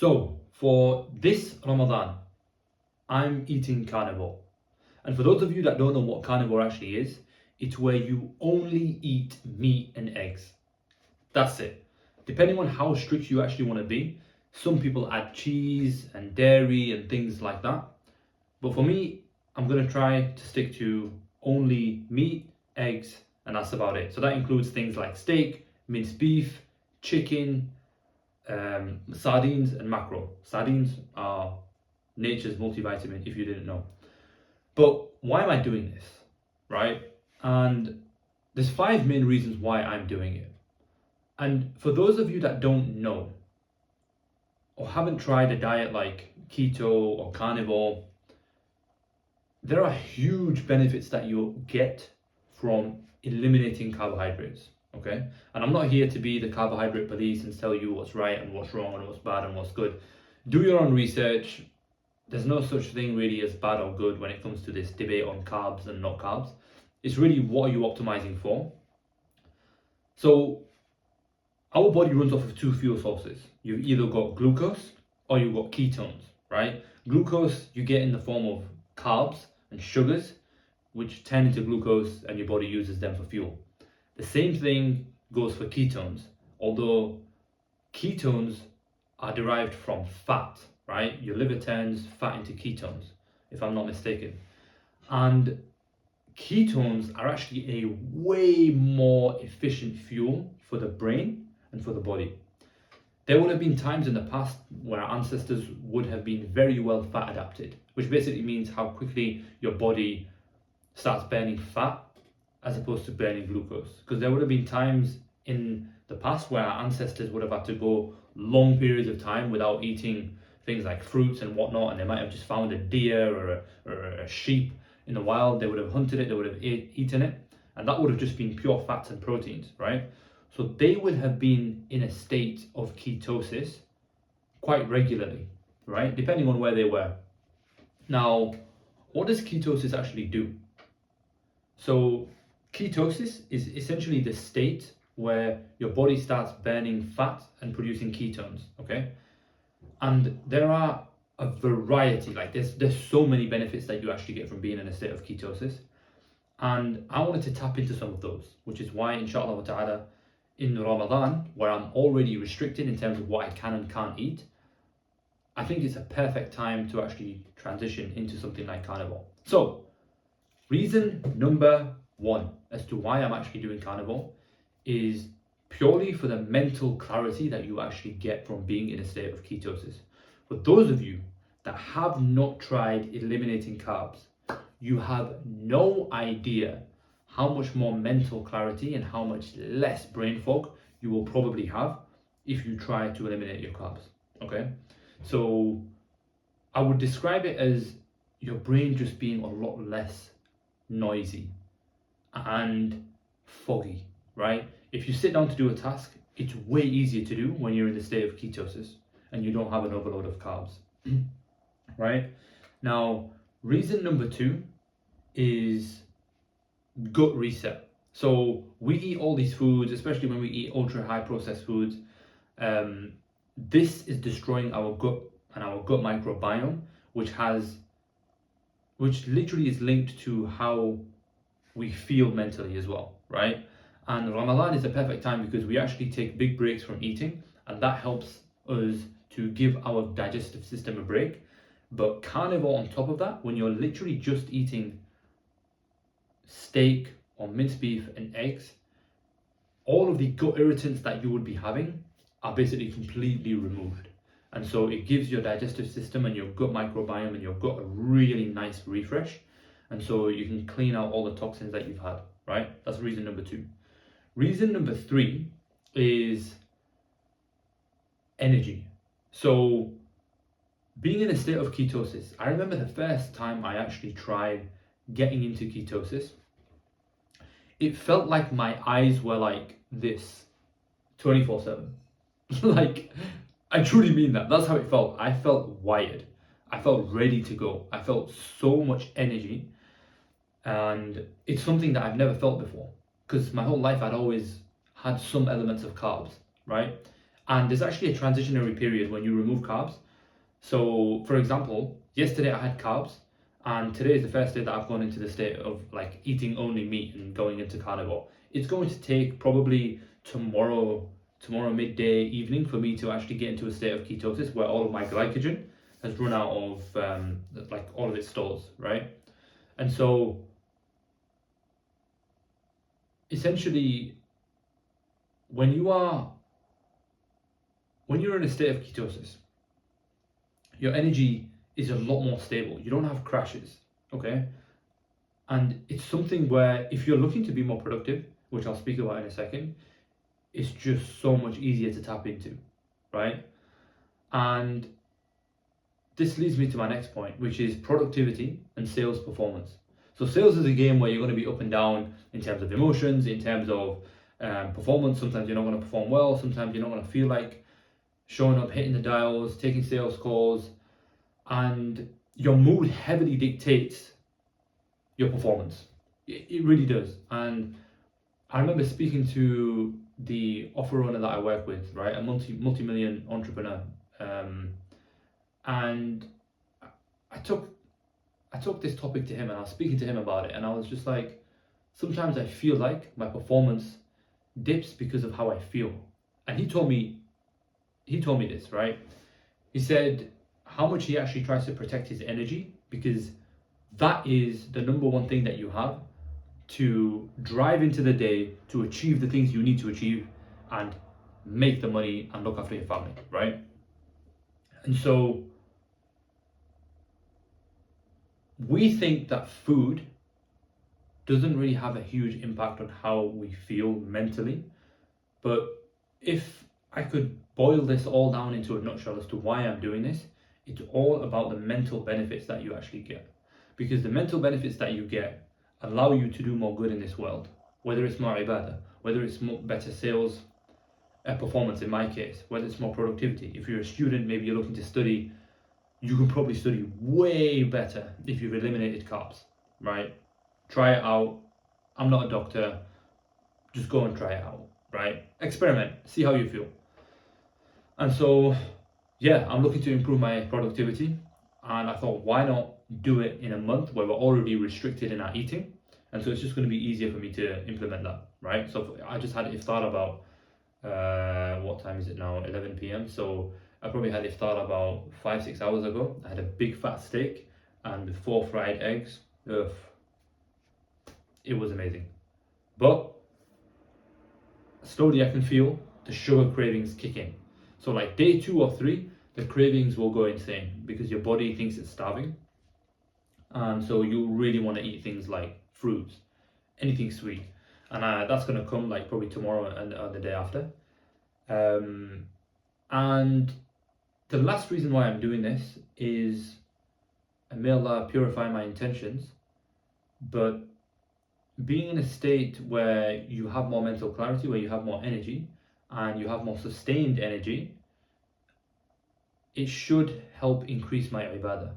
So for this Ramadan, I'm eating carnivore. And for those of you that don't know what carnivore actually is, it's where you only eat meat and eggs. That's it. Depending on how strict you actually want to be, some people add cheese and dairy and things like that. But for me, I'm going to try to stick to only meat, eggs, and that's about it. So that includes things like steak, minced beef, chicken, sardines, and mackerel. Sardines are nature's multivitamin, if you didn't know. But why am I doing this, right? And there's 5 main reasons why I'm doing it. And for those of you that don't know or haven't tried a diet like keto or carnivore, there are huge benefits that you'll get from eliminating carbohydrates. Okay, and I'm not here to be the carbohydrate police and tell you what's right and what's wrong and what's bad and what's good. Do your own research. There's no such thing really as bad or good when it comes to this debate on carbs and not carbs. It's really what are you optimizing for. So our body runs off of two fuel sources. You've either got glucose or you've got ketones, right? Glucose you get in the form of carbs and sugars, which turn into glucose and your body uses them for fuel. The same thing goes for ketones, although ketones are derived from fat, right? Your liver turns fat into ketones, if I'm not mistaken. And ketones are actually a way more efficient fuel for the brain and for the body. There would have been times in the past where our ancestors would have been very well fat adapted, which basically means how quickly your body starts burning fat as opposed to burning glucose. Because there would have been times in the past where our ancestors would have had to go long periods of time without eating things like fruits and whatnot, and they might have just found a deer or a sheep in the wild. They would have hunted it, they would have eaten it, and that would have just been pure fats and proteins, right? So they would have been in a state of ketosis quite regularly, right? Depending on where they were. Now, what does ketosis actually do? So ketosis is essentially the state where your body starts burning fat and producing ketones, okay? And there are a variety, like there's so many benefits that you actually get from being in a state of ketosis. And I wanted to tap into some of those, which is why inshallah ta'ala in Ramadan, where I'm already restricted in terms of what I can and can't eat, I think it's a perfect time to actually transition into something like carnivore. So, reason number one as to why I'm actually doing carnivore is purely for the mental clarity that you actually get from being in a state of ketosis. For those of you that have not tried eliminating carbs, you have no idea how much more mental clarity and how much less brain fog you will probably have if you try to eliminate your carbs. Okay, so I would describe it as your brain just being a lot less noisy and foggy, right? If you sit down to do a task, it's way easier to do when you're in the state of ketosis and you don't have an overload of carbs, right? Now, reason number two is gut reset. So we eat all these foods, especially when we eat ultra high processed foods. This is destroying our gut and our gut microbiome, which literally is linked to how we feel mentally as well, right? And Ramadan is the perfect time because we actually take big breaks from eating, and that helps us to give our digestive system a break. But carnivore on top of that, when you're literally just eating steak or minced beef and eggs, all of the gut irritants that you would be having are basically completely removed. And so it gives your digestive system and your gut microbiome and your gut a really nice refresh. And so you can clean out all the toxins that you've had, right? That's reason number two. Reason number three is energy. So being in a state of ketosis, I remember the first time I actually tried getting into ketosis, it felt like my eyes were like this 24/7. Like, I truly mean that. That's how it felt. I felt wired. I felt ready to go. I felt so much energy. And it's something that I've never felt before. Because my whole life I'd always had some elements of carbs, right? And there's actually a transitionary period when you remove carbs. So, for example, yesterday I had carbs, and today is the first day that I've gone into the state of like eating only meat and going into carnivore. It's going to take probably tomorrow midday, evening for me to actually get into a state of ketosis where all of my glycogen has run out of like all of its stores, right? And so essentially, when you're in a state of ketosis, your energy is a lot more stable. You don't have crashes, okay? And it's something where if you're looking to be more productive, which I'll speak about in a second, it's just so much easier to tap into, right? And this leads me to my next point, which is productivity and sales performance. So sales is a game where you're going to be up and down in terms of emotions, in terms of performance. Sometimes you're not going to perform well. Sometimes you're not going to feel like showing up, hitting the dials, taking sales calls, and your mood heavily dictates your performance. It really does. And I remember speaking to the offer owner that I work with, right, a multi-million entrepreneur, and I took this topic to him, and I was speaking to him about it, and I was just like, sometimes I feel like my performance dips because of how I feel. And he told me this, right? He said how much he actually tries to protect his energy, because that is the number one thing that you have to drive into the day to achieve the things you need to achieve and make the money and look after your family, right? And so we think that food doesn't really have a huge impact on how we feel mentally. But if I could boil this all down into a nutshell as to why I'm doing this, it's all about the mental benefits that you actually get. Because the mental benefits that you get allow you to do more good in this world, whether it's more ibadah, whether it's more better sales performance in my case, whether it's more productivity. If you're a student, maybe you're looking to study, you can probably study way better if you've eliminated carbs, right? Try it out. I'm not a doctor. Just go and try it out, right? Experiment, see how you feel. And so, yeah, I'm looking to improve my productivity. And I thought, why not do it in a month where we're already restricted in our eating? And so it's just going to be easier for me to implement that, right? So I just had iftar about, what time is it now? 11 p.m. So I probably had iftar about 5-6 hours ago. I had a big fat steak and 4 fried eggs. Ugh. It was amazing. But slowly I can feel the sugar cravings kick in. So like day 2 or 3, the cravings will go insane because your body thinks it's starving. And so you really want to eat things like fruits, anything sweet. And that's going to come like probably tomorrow and the day after. And the last reason why I'm doing this is, may Allah purify my intentions, but being in a state where you have more mental clarity, where you have more energy, and you have more sustained energy, it should help increase my ibadah,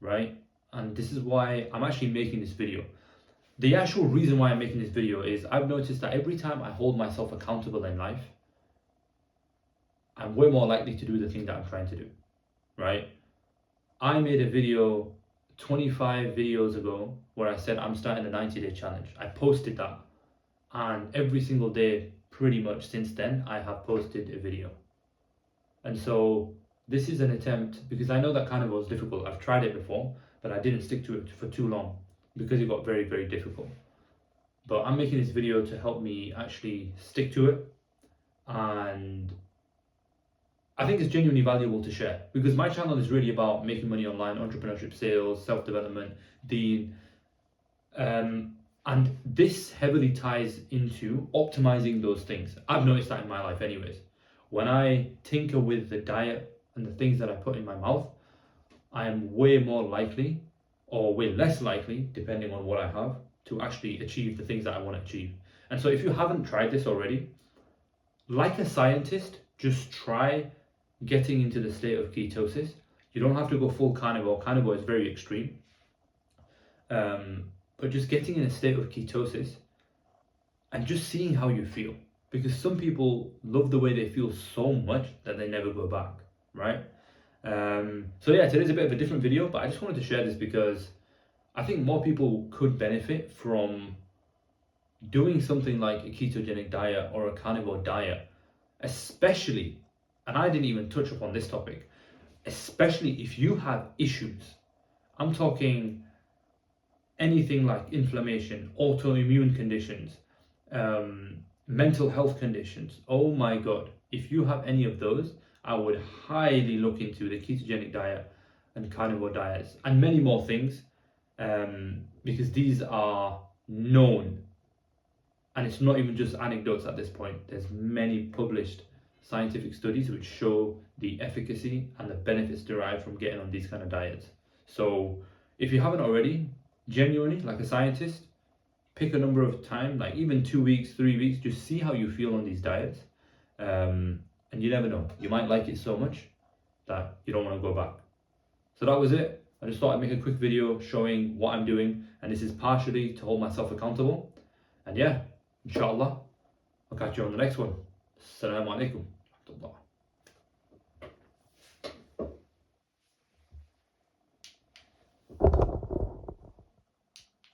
right? And this is why I'm actually making this video. The actual reason why I'm making this video is I've noticed that every time I hold myself accountable in life, I'm way more likely to do the thing that I'm trying to do, right? I made a video 25 videos ago where I said I'm starting a 90-day challenge. I posted that, and every single day pretty much since then I have posted a video. And so this is an attempt, because I know that Carnivore is difficult. I've tried it before, but I didn't stick to it for too long because it got very, very difficult. But I'm making this video to help me actually stick to it, and I think it's genuinely valuable to share, because my channel is really about making money online, entrepreneurship, sales, self-development, deen, and this heavily ties into optimizing those things. I've noticed that in my life anyways. When I tinker with the diet and the things that I put in my mouth, I am way more likely, or way less likely, depending on what I have, to actually achieve the things that I want to achieve. And so if you haven't tried this already, like a scientist, just try getting into the state of ketosis. You don't have to go full carnivore. Carnivore is very extreme. But just getting in a state of ketosis and just seeing how you feel. because some people love the way they feel so much that they never go back, right? So yeah, today's a bit of a different video, but I just wanted to share this because I think more people could benefit from doing something like a ketogenic diet or a carnivore diet, especially, and I didn't even touch upon this topic, especially if you have issues. I'm talking anything like inflammation, autoimmune conditions, mental health conditions. Oh my God. If you have any of those, I would highly look into the ketogenic diet and carnivore diets and many more things, because these are known. And it's not even just anecdotes at this point. There's many published scientific studies which show the efficacy and the benefits derived from getting on these kind of diets. So if you haven't already, genuinely, like a scientist, pick a number of time, like even 2 weeks, 3 weeks, just see how you feel on these diets. And you never know, you might like it so much that you don't want to go back. So that was it. I just thought I'd make a quick video showing what I'm doing, and this is partially to hold myself accountable. And yeah, inshallah, I'll catch you on the next one. Assalamu alaikum.